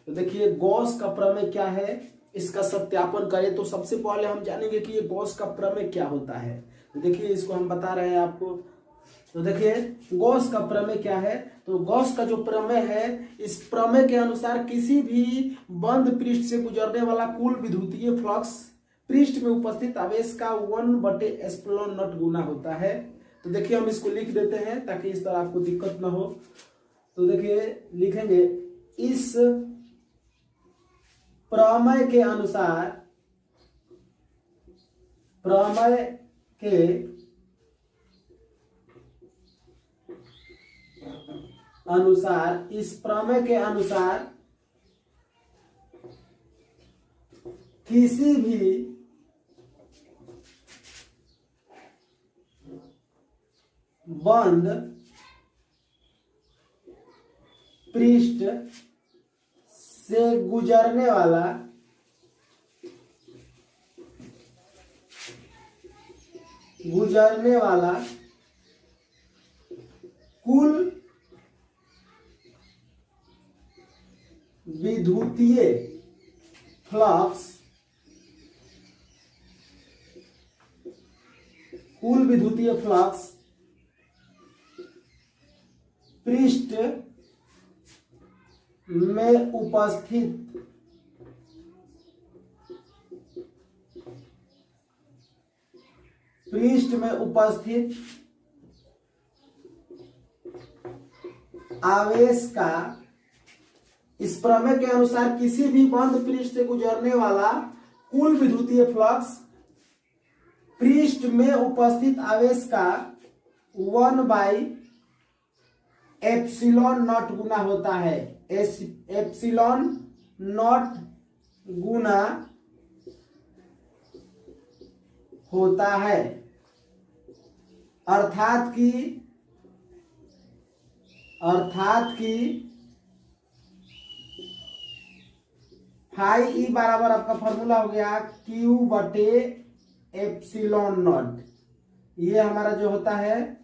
तो देखिए गॉस का प्रमेय क्या है, इसका सत्यापन करें तो सबसे पहले हम जानेंगे कि ये गॉस का प्रमेय क्या होता है। तो देखिए इसको हम बता रहे हैं आपको। तो देखिए गॉस का प्रमेय क्या है, तो गॉस का जो प्रमेय है, इस प्रमेय के अनुसार किसी भी बंद पृष्ठ से गुजरने वाला कुल विद्युतीय फ्लक्स पृष्ठ में उपस्थित आवेश का 1/ε0 गुना होता है। तो देखिए हम इसको लिख देते हैं ताकि इस तरह आपको दिक्कत ना हो। तो देखिए लिखेंगे, इस प्रमेय के अनुसार इस प्रमेय के अनुसार किसी भी बंद पृष्ठ से गुजरने वाला कुल विद्युतीय फ्लक्स पृष्ठ में उपस्थित आवेश का, इस प्रमेय के अनुसार किसी भी बंद पृष्ठ से गुजरने वाला कुल विद्युतीय फ्लक्स पृष्ठ में उपस्थित आवेश का 1/ε0 गुना होता है। ε0 गुना होता है, अर्थात कि फाई ई बराबर आपका फॉर्मूला हो गया Q/ε0। ये हमारा जो होता है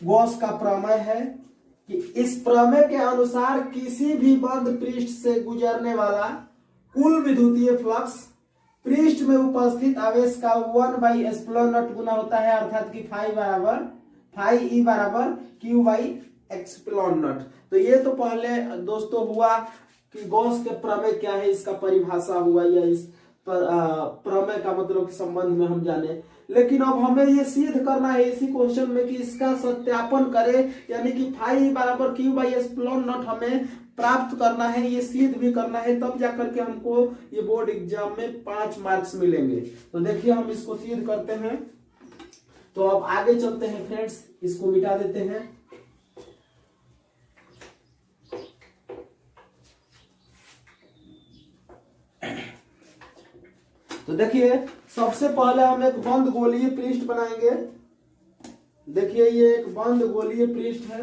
गॉस का प्रमेय है कि इस प्रमेय के अनुसार किसी भी बंद पृष्ठ से गुजरने वाला कुल विद्युतीय फ्लक्स पृष्ठ में उपस्थित आवेश का 1/ε0 गुना होता है, अर्थात कि फाई ई बराबर Q/ε0। तो ये तो पहले दोस्तों हुआ कि गॉस के प्रमेय क्या है, इसका परिभाषा हुआ, या इस प्रमेय का मतलब के संबंध में हम जाने। लेकिन अब हमें ये सिद्ध करना है इसी क्वेश्चन में कि इसका सत्यापन करें, यानी कि फाई बराबर Q/ε0 हमें प्राप्त करना है, ये सिद्ध भी करना है, तब जाकर के हमको ये बोर्ड एग्जाम में 5 मार्क्स मिलेंगे। तो देखिए हम इसको सिद्ध करते हैं। तो अब आगे चलते हैं फ्रेंड्स, इसको मिटा देते हैं। तो देखिए सबसे पहले हम एक बंद गोलीय पृष्ठ बनाएंगे। देखिए ये एक बंद गोलीय पृष्ठ है।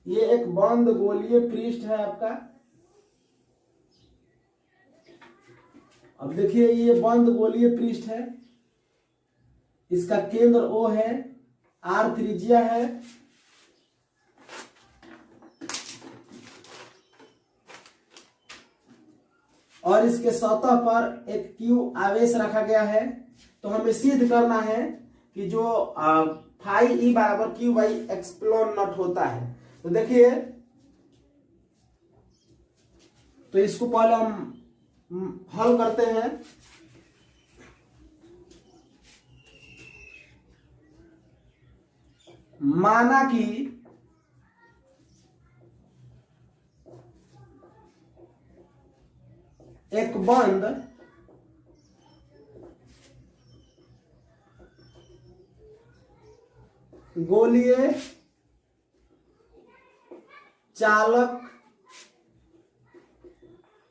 ये एक बंद गोलीय पृष्ठ है आपका। अब देखिए ये बंद गोलीय पृष्ठ है, इसका केंद्र O है, R त्रिज्या है, और इसके सतह पर एक Q आवेश रखा गया है। तो हमें सिद्ध करना है कि जो फाई ई बराबर Q/ε0 होता है। तो देखिए, तो इसको पहले हम हल करते हैं। माना कि एक बंद गोलीय चालक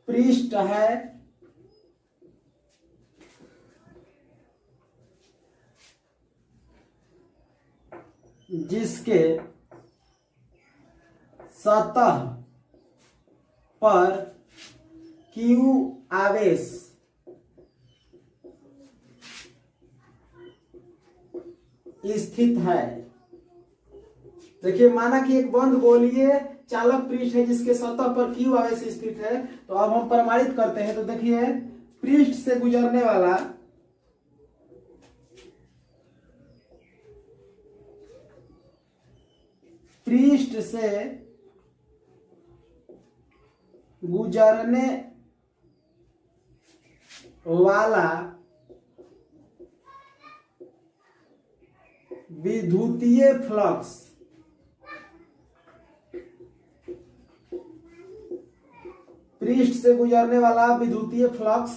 पृष्ठ है जिसके सतह पर Q आवेश स्थित है। देखिए माना कि एक बंद गोलीय चालक पृष्ठ है जिसके सतह पर Q आवेश स्थित है। तो अब हम प्रमाणित करते हैं। तो देखिए पृष्ठ से गुजरने वाला पृष्ठ से गुजरने वाला विद्युतीय फ्लक्स पृष्ठ से गुजरने वाला विद्युतीय फ्लक्स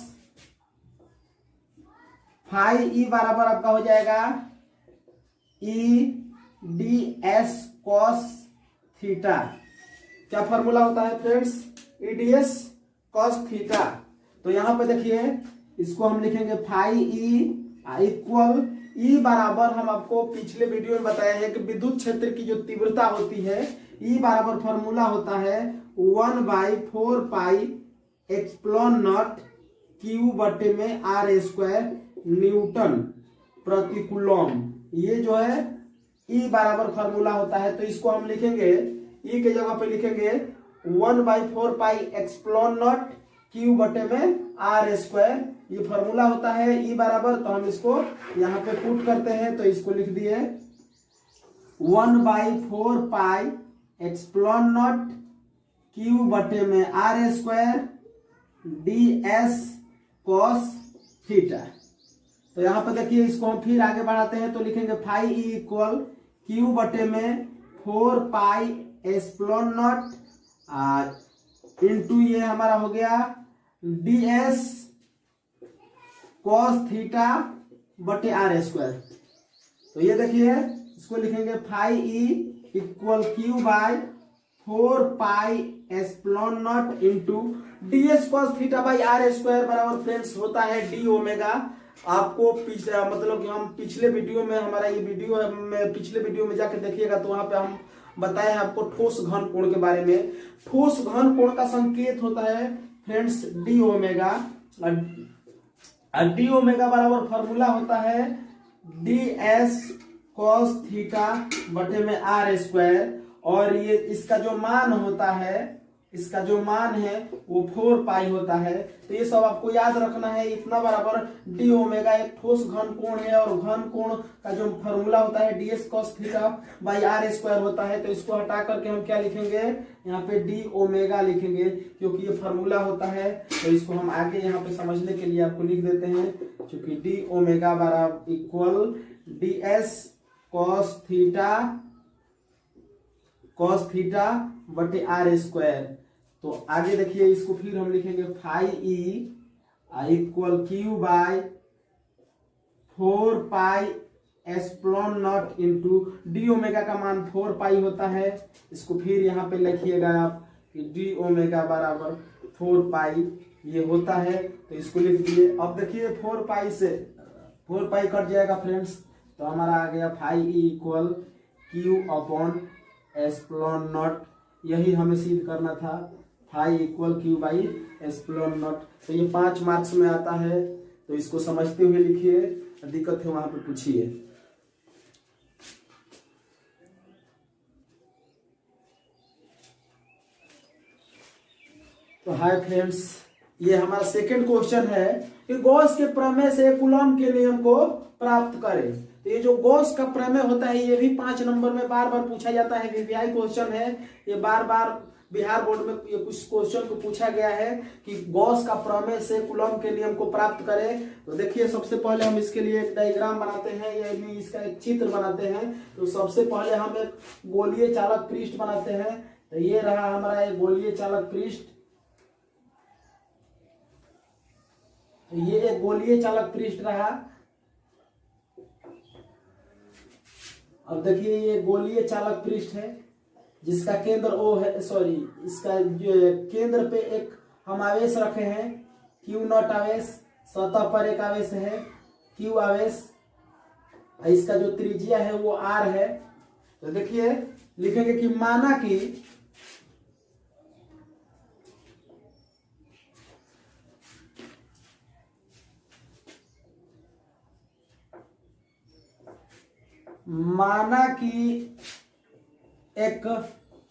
फाई ई बराबर आपका हो जाएगा E D s cos theta. क्या फॉर्मूला होता है friends? E D s cos theta. तो यहां पे देखिए इसको हम लिखेंगे फाई ई इक्वल ई बराबर, हम आपको पिछले वीडियो में बताया है कि विद्युत क्षेत्र की जो तीव्रता होती है ई बराबर फॉर्मूला होता है 1/4 पाई एप्सिलॉन नॉट क्यू बटे में आर स्क्वायर न्यूटन प्रति कूलम। ये जो है ई बराबर फॉर्मूला होता है। तो इसको हम लिखेंगे, ई के जगह पे लिखेंगे 1/4 पाई एप्सिलॉन नॉट क्यू बटे में आर स्क्वायर। ये फॉर्मूला होता है ई बराबर। तो हम इसको यहाँ पे पुट करते हैं। तो इसको लिख दिए 1/4 पाई एप्सिलॉन नॉट क्यू बटे में R square d s cos theta. तो यहाँ पे देखिए इसको हम फिर आगे बढ़ाते हैं। तो लिखेंगे फाई ई इक्वल क्यू बटे में 4 पाई एप्सिलॉन नॉट इंटू ये हमारा हो गया डी एस कॉस थीटा बटे आर स्क्वायर। तो ये देखिए इसको लिखेंगे phi E equal Q by 4 pi epsilon naught into d s cos theta by R square बराबर फ्रेंड्स होता है डी ओमेगा। आपको मतलब कि हम पिछले वीडियो में, हमारा ये वीडियो है, में पिछले वीडियो में जाके देखिएगा तो वहां पे हम बताए हैं आपको ठोस घन कोण के बारे में। ठोस घन कोण का संकेत होता है friends D omega. D omega बराबर फॉर्मूला होता है डी एस कॉस थीटा बटे में आर स्क्वायर। और ये इसका जो मान होता है, इसका जो मान है वो 4 पाई होता है। तो ये सब आपको याद रखना है। इतना बराबर डी ओमेगा एक ठोस घन कोण है और घन कोण का जो फॉर्मूला होता है d s cos theta by R square होता है। तो इसको हटा करके हम क्या लिखेंगे, यहाँ पे डी ओमेगा लिखेंगे क्योंकि ये फॉर्मूला होता है। तो इसको हम आगे यहाँ पे समझने के लिए आपको लिख देते हैं, क्योंकि डी ओमेगा बराबर equal d s cos theta बटे आर स्क्वायर। तो आगे देखिए इसको फिर हम लिखेंगे phi E equal Q by 4 pi epsilon naught into d omega का मान 4 पाई होता है। इसको फिर यहाँ पे लिखिएगा आप कि डी ओमेगा बराबर 4 पाई ये होता है। तो इसको लिख दिए। अब देखिए 4 पाई से 4 पाई कट जाएगा फ्रेंड्स। तो हमारा आ गया phi E equal Q upon epsilon naught. यही हमें सिद्ध करना था, phi equal Q by epsilon naught. तो ये 5 मार्क्स में आता है। तो इसको समझते हुए लिखिए, दिक्कत है वहां पे पूछिए। तो हाय फ्रेंड्स, ये हमारा सेकंड क्वेश्चन है कि गॉस के प्रमेय से कूलॉम के नियम को प्राप्त करें। तो ये जो गॉस का प्रमेय होता है ये भी 5 नंबर में बार बार पूछा जाता है। वीवीआई क्वेश्चन है ये, बार बार बिहार बोर्ड में ये कुछ क्वेश्चन को पूछा गया है कि गॉस का प्रमेय से कूलॉम के नियम को प्राप्त करें। तो देखिए सबसे पहले हम इसके लिए एक डायग्राम बनाते हैं, यानी इसका एक चित्र बनाते हैं। तो सबसे पहले हम एक गोलीय चालक पृष्ठ बनाते हैं। तो ये रहा हमारा एक गोलीय चालक पृष्ठ। ये एक गोलीय चालक पृष्ठ रहा। अब देखिए ये गोलीय चालक पृष्ठ है जिसका केंद्र O है, सॉरी इसका जो केंद्र पे एक हम आवेश रखे हैं Q नॉट आवेश, सतह पर एक आवेश है Q आवेश, इसका जो त्रिज्या है वो R है। तो देखिए लिखेंगे कि माना कि एक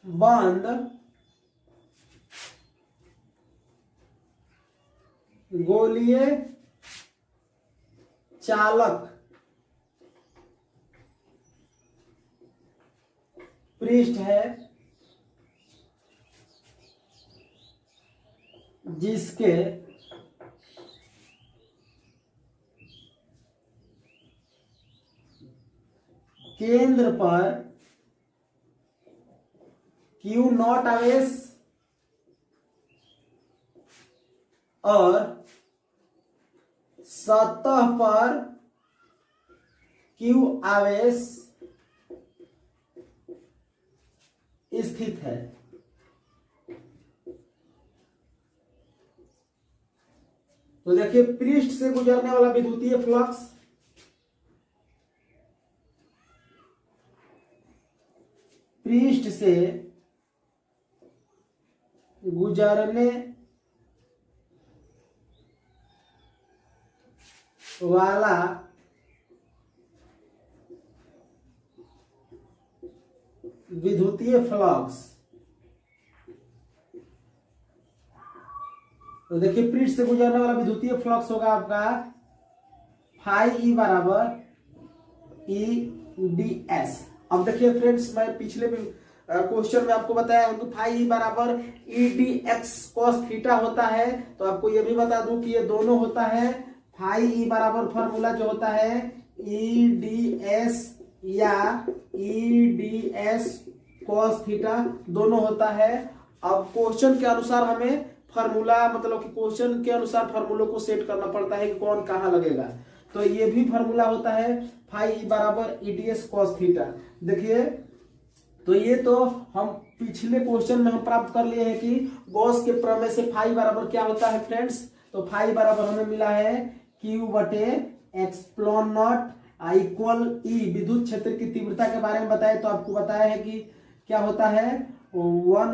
बंद गोलीय चालक पृष्ठ है जिसके केंद्र पर Q नॉट आवेश और सतह पर Q आवेश स्थित है। तो देखिए पृष्ठ से गुजरने वाला विद्युतीय फ्लक्स पृष्ठ से गुजरने वाला विद्युतीय फ्लक्स, तो देखिए पृष्ठ से गुजरने वाला विद्युतीय फ्लक्स होगा आपका फाई ई बराबर ई डी एस। अब देखिए फ्रेंड्स, मैं पिछले क्वेश्चन में आपको बताया हूं कि फाई ई बराबर E D x cos theta होता है। तो आपको ये भी बता दूं कि ये दोनों होता है फाई ई बराबर फॉर्मूला जो होता है ई डी एस या E D s cos theta दोनों होता है। अब क्वेश्चन के अनुसार हमें फार्मूला, मतलब कि क्वेश्चन के अनुसार फार्मूलों को सेट करना पड़ता है कि कौन कहाँ लगेगा। तो ये भी फार्मूला होता है फाई ई बराबर E D s cos theta. देखिए तो ये तो हम पिछले क्वेश्चन में हम प्राप्त कर लिए हैं कि गॉस के प्रमेय से फाई बराबर क्या होता है फ्रेंड्स। तो फाई बराबर हमें मिला है क्यू बटे एक्सप्लॉन नॉट इक्वल ई। विद्युत क्षेत्र की तीव्रता के बारे में बताए तो आपको बताया है कि क्या होता है 1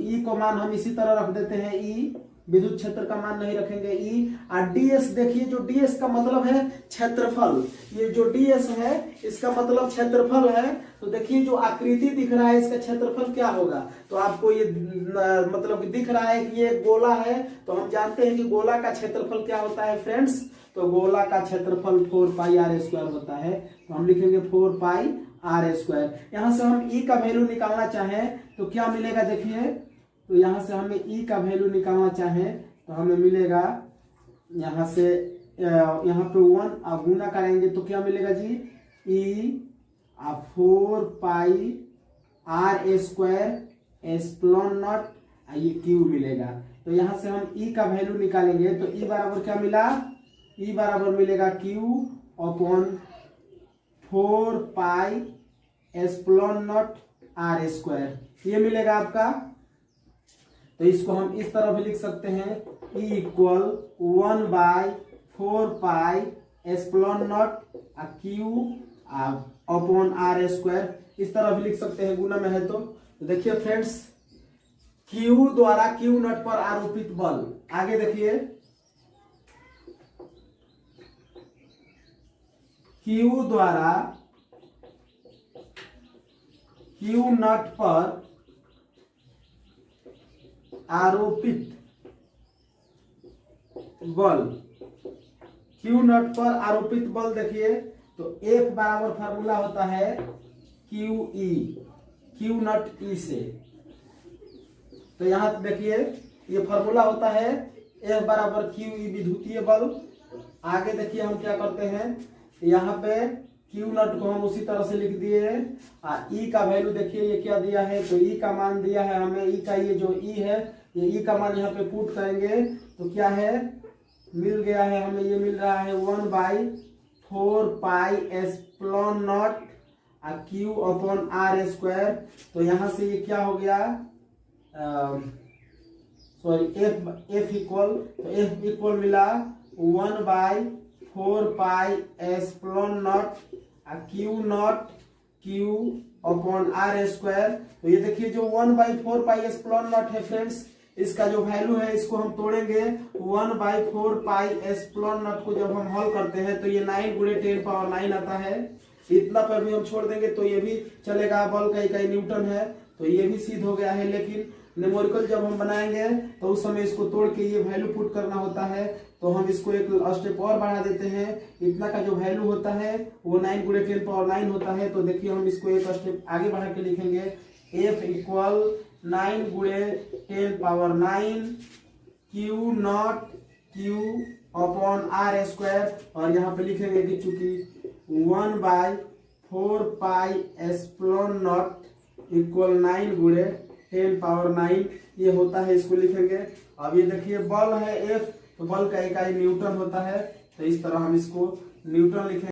ई को मान हम इसी तरह रख देते हैं ई, विद्युत क्षेत्र का मान नहीं रखेंगे ई। और डीएस देखिए, जो डीएस का मतलब है क्षेत्रफल, ये जो डीएस है इसका मतलब क्षेत्रफल है। तो देखिए जो आकृति दिख रहा है इसका क्षेत्रफल क्या होगा। तो आपको ये मतलब कि दिख रहा है कि ये गोला है, तो हम जानते हैं कि गोला का क्षेत्रफल क्या होता है फ्रेंड्स। तो गोला का क्षेत्रफल 4 पाई आर स्क्वायर होता है। तो हम लिखेंगे 4 पाई आर स्क्वायर। यहां से हम ई का वैल्यू निकालना चाहें तो क्या मिलेगा, देखिए तो यहां से हमें ई का वैल्यू निकालना चाहें तो हमें मिलेगा यहां से यहाँ पे 1 गुना करेंगे तो क्या मिलेगा जी, ई 4 पाई आर स्क्वायर एप्सिलॉन नॉट, ये क्यू मिलेगा। तो यहां से हम ई का वैल्यू निकालेंगे तो ई बराबर क्या मिला, ई बराबर मिलेगा Q upon 4 pi epsilon naught R square, ये मिलेगा आपका। तो इसको हम इस तरह भी लिख सकते हैं E equal 1/4 pi epsilon naught Q upon R square, इस तरह भी लिख सकते हैं, गुना में है। तो देखिए फ्रेंड्स, क्यू द्वारा क्यू नॉट पर आरोपित बल, आगे देखिए क्यू द्वारा क्यू नॉट पर आरोपित बल, क्यू नॉट पर आरोपित बल देखिए तो F बराबर फार्मूला होता है क्यू ई, क्यू नॉट ई से। तो यहां देखिए ये फार्मूला होता है F बराबर क्यू ई विद्युतीय बल। आगे देखिए हम क्या करते हैं, यहाँ पे क्यू नॉट को हम उसी तरह से लिख दिए हैं। ई का वैल्यू देखिए ये क्या दिया है, तो ई का मान दिया है हमें, ई का ये जो ई है ये ई का मान यहाँ पे पुट करेंगे तो क्या है, मिल गया है हमें, ये मिल रहा है 1/4 pi epsilon naught Q upon R square. तो यहाँ से ये क्या हो गया, एफ इक्वल, तो एफ इक्वल मिला 1/4 pi epsilon naught Q upon R square. तो ये देखिए जो 1/4 पाई एप्सिलॉन नॉट है फ्रेंड्स, इसका जो वैल्यू है इसको हम तोड़ेंगे 1/4 पाई एप्सिलॉन नॉट को जब हम हल करते हैं तो ये 9 × 10⁻9 आता है। इतना पर भी हम छोड़ देंगे तो ये भी चलेगा, बल का इकाई न्यूटन है तो ये भी सिद्ध हो गया है। लेकिन न्यूमेरिकल जब हम बनाएंगे तो उस समय इसको तोड़ के ये वैल्यू पुट करना होता है, तो हम इसको एक स्टेप और बढ़ा देते हैं। इतना का जो वैल्यू होता है वो 9 × 10⁻9 होता है। तो देखिए हम इसको एक स्टेप आगे बढ़ा के लिखेंगे, F इक्वल 9 × 10⁻9 Q0Q/r²। और यहाँ पे लिखेंगे कि चूंकि 1/4πε0 इक्वल 9 × 10⁻9 ये होता है, इसको लिखेंगे। अब ये देखिए बल है F, तो बल का इकाई न्यूटन होता है, तो इस तरह हम इसको न्यूटन लिखेंगे।